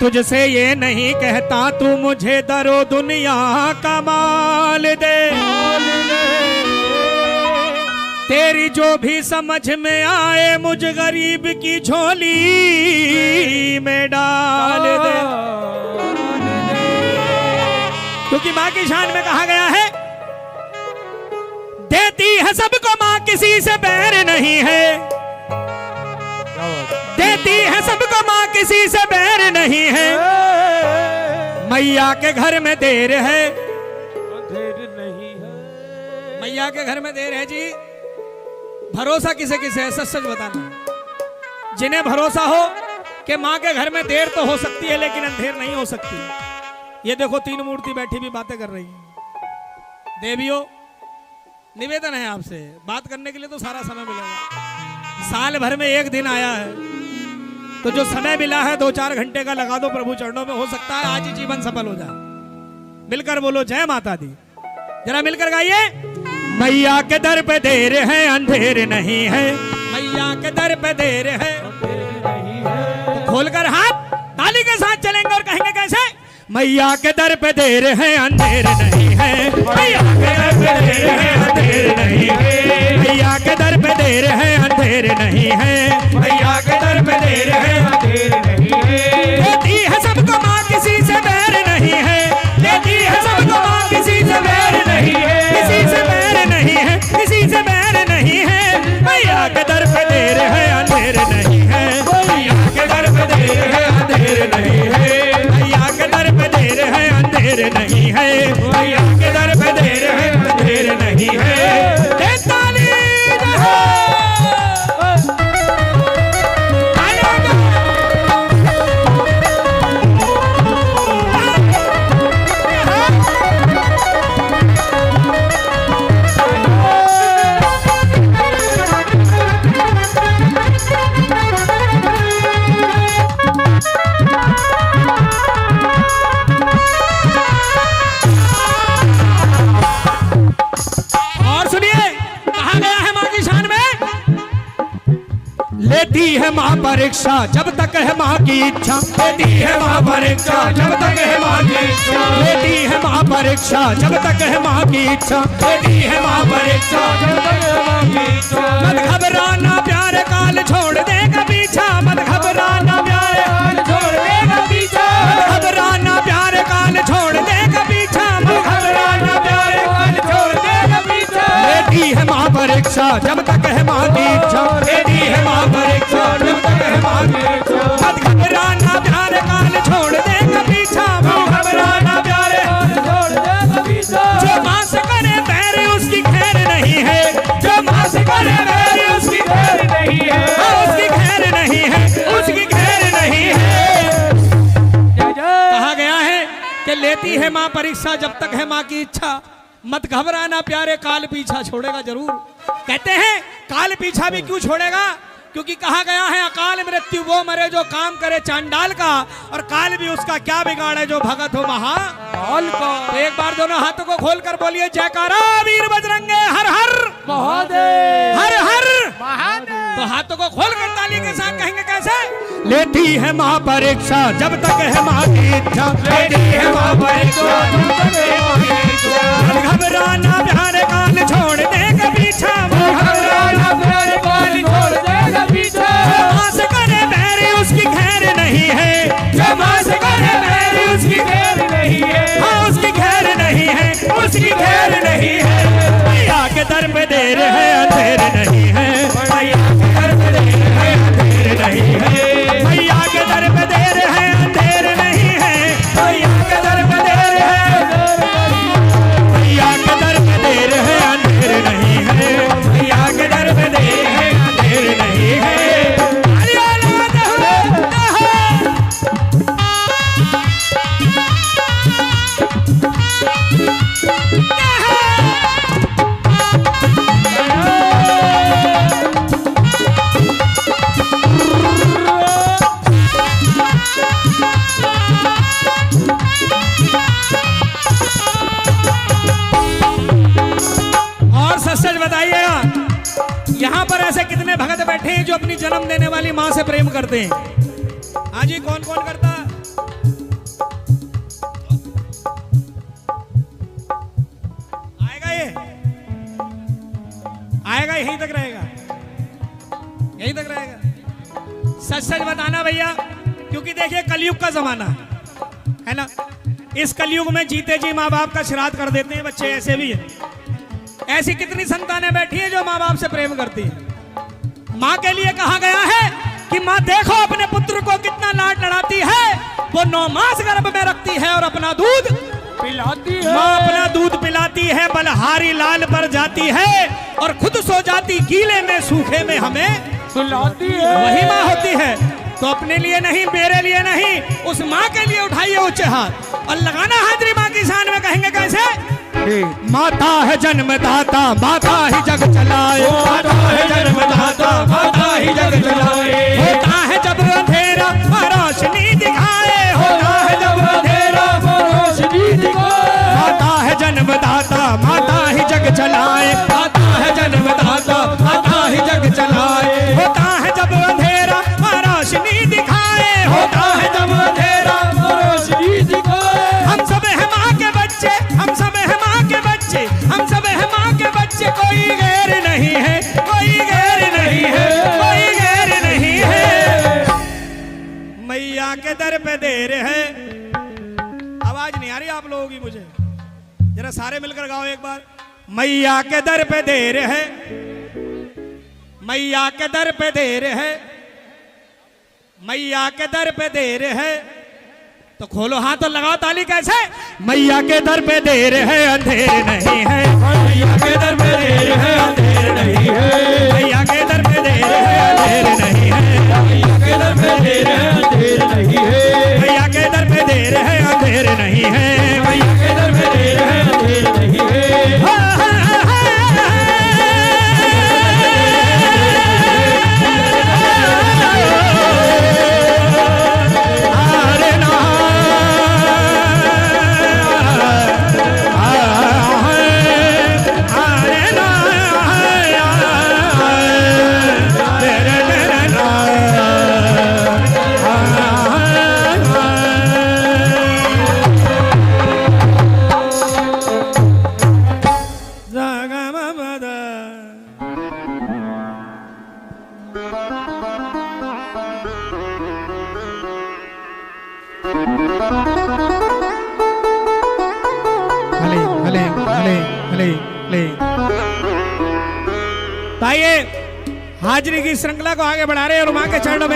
तुझसे ये नहीं कहता तू मुझे दरो दुनिया का माल दे, तेरी जो भी समझ में आए मुझ गरीब की झोली में डाल दे। क्योंकि माँ की शान में कहा गया है, देती है सबको माँ किसी से बैर नहीं है, देती है सबको माँ किसी से बैर नहीं है। मैया के घर में देर है, देर नहीं है, मैया के घर में देर है जी। भरोसा किसे किसे है, सच सच बताना। जिन्हें भरोसा हो कि माँ के घर में देर तो हो सकती है लेकिन अंधेर नहीं हो सकती। ये देखो तीन मूर्ति बैठी भी बातें कर रही हैं। देवियों, निवेदन है आपसे, बात करने के लिए तो सारा समय मिलेगा। साल भर में एक दिन आया है तो जो समय मिला है 2-4 घंटे का लगा दो प्रभु चरणों में। हो सकता है आज ही जीवन सफल हो जाए। मिलकर बोलो जय माता दी, जरा मिलकर गाइए। मैया के दर पे देर है अंधेर नहीं है, मैया के दर पे देर है तो खोलकर हाथ ताली के साथ चलेंगे और कहेंगे कैसे? मैया के दर पे देर है अंधेर नहीं है, मैया के दर पे देर है अंधेर नहीं है, मैया के दर पे देर है अंधेर नहीं है, मैया के दर पे देर है अंधेर नहीं है। देती है सबको माँ किसी से बैर नहीं है, देती है सबको माँ किसी से बैर नहीं है, किसी से बैर नहीं है, किसी से बैर नहीं है। मैया के दर पे देर है अंधेर नहीं है, मैया के दर पे देर है अंधेर नहीं है, मैया के दर पे देर है अंधेर नहीं है, मैया के दर पे देर है अंधेर नहीं है। ताली लेती है माँ परीक्षा जब तक है माँ की इच्छा, लेती है माँ परीक्षा जब तक है माँ की इच्छा, लेती है माँ परीक्षा जब तक है माँ की इच्छा, लेती है माँ परीक्षा जब तक है माँ की इच्छा। मत घबराना प्यारे काल छोड़ देगा पीछा, मत घबराना प्यारे काल छोड़ देगा पीछा, मत घबराना प्यारे काल छोड़ देगा पीछा, मत घबराना प्यारे काल छोड़ देगा पीछा। लेती है माँ परीक्षा जब तक है माँ की इच्छा, लेती है माँ परीक्षा जब तक है माँ की इच्छा। मत घबराना प्यारे काल छोड़ देगा पीछा, मत घबराना प्यारे काल छोड़ देगा पीछा। जो माँ से करे बैर उसकी खैर नहीं है, जो माँ से करे बैर उसकी खैर नहीं है, उसकी खैर नहीं है, उसकी खैर नहीं है। कहा गया है कि लेती है माँ परीक्षा जब तक है माँ की इच्छा, मत घबराना प्यारे काल पीछा छोड़ेगा जरूर। कहते हैं काल पीछा भी क्यों छोड़ेगा? क्योंकि कहा गया है अकाल मृत्यु वो मरे जो काम करे चांडाल का, और काल भी उसका क्या बिगाड़े जो भगत हो महाकाल का। तो एक बार दोनों हाथों को खोलकर बोलिए जयकारा वीर बजरंगे हर हर महादेव, हर हर महादेव। तो हाथों को खोलकर ताली के साथ कहेंगे कैसे? लेती है माँ परीक्षा जब तक है माँ की इच्छा, लेती है माँ परीक्षा जब तक है माँ की इच्छा। घबराना प्यारे काल छोड़ देगा पीछा, घबराना प्यारे काल छोड़ देगा पीछा। माँ से करे बैर उसकी खैर नहीं है, जो माँ से करे बैर उसकी खैर नहीं है, हाँ उसकी खैर नहीं है, उसकी खैर नहीं है। मैया के दर पे देर है अंधेर नहीं है, मैया के दर पे देर है अंधेर नहीं है, मैया के दर पे देर है अंधेर नहीं है, मैया के दर पे देर है, मैया के दर पे देर है अंधेर नहीं है, मैया के दर पे देर है अंधेर नहीं है। बताइएगा यहाँ पर ऐसे कितने भगत बैठे हैं जो अपनी जन्म देने वाली माँ से प्रेम करते हैं? हाँ जी, कौन कौन करता? बताना भैया, क्योंकि देखिए कलयुग का जमाना है ना। इस कलयुग में जीते जी माँ बाप का श्राद्ध कर देते हैं बच्चे, ऐसे भी है। ऐसी कितनी संतानें बैठी हैं जो माँ बाप से प्रेम करती हैं। माँ के लिए कहा गया है कि माँ देखो अपने पुत्र को कितना लाड लड़ाती है, वो 9 मास गर्भ में रखती है और अपना दूध पिलाती है। माँ अपना दूध पिलाती है, बलहारी लाल पर जाती है और खुद सो जाती गीले में सूखे में हमें सुलाती है। वही माँ होती है। तो अपने लिए नहीं, मेरे लिए नहीं, उस माँ के लिए उठाइए उच्च हाथ और लगाना हाजिरी माँ की शान में। कहेंगे कैसे? माता है जन्मदाता, माता ही जग चलाए, माता है जन्मदाता, माता ही जग चलाए। होता है जब अंधेरा रोशनी दिखाए, होता है जब अंधेरा रोशनी दिखाए। माता है जन्मदाता, माता ही जग चलाए, माता है जन्मदाता, माता ही जग चलाए। होता है जब अंधेरा रोशनी दिखाए, होता है जब अंधेरा रोशनी दिखाए। हम सब है माँ के बच्चे, हम सब है माँ के बच्चे, हम सब है माँ के बच्चे। कोई गैर नहीं है, कोई गैर नहीं है, कोई गैर नहीं है। मैया के दर पे देर है। आवाज नहीं आ रही आप लोगों की मुझे, जरा सारे मिलकर गाओ एक बार। मैया के दर पे देर है, मैया के दर पे देर है, मैया के दर पे देर है। तो खोलो हाथ और लगाओ ताली। कैसे? मैया के दर पे देर है, अंधेर नहीं है। मैया के दर पे देर है, अंधेर नहीं है। मैया के दर पे देर है, अंधेर नहीं है। मैया के दर पे देर है, अंधेर नहीं है। मैया के दर पे देर है, अंधेर नहीं है। मैया के दर पे देर है, अंधेर नहीं है। हाजिरी की श्रृंखला को आगे बढ़ा रहे हैं और मां के चरणों में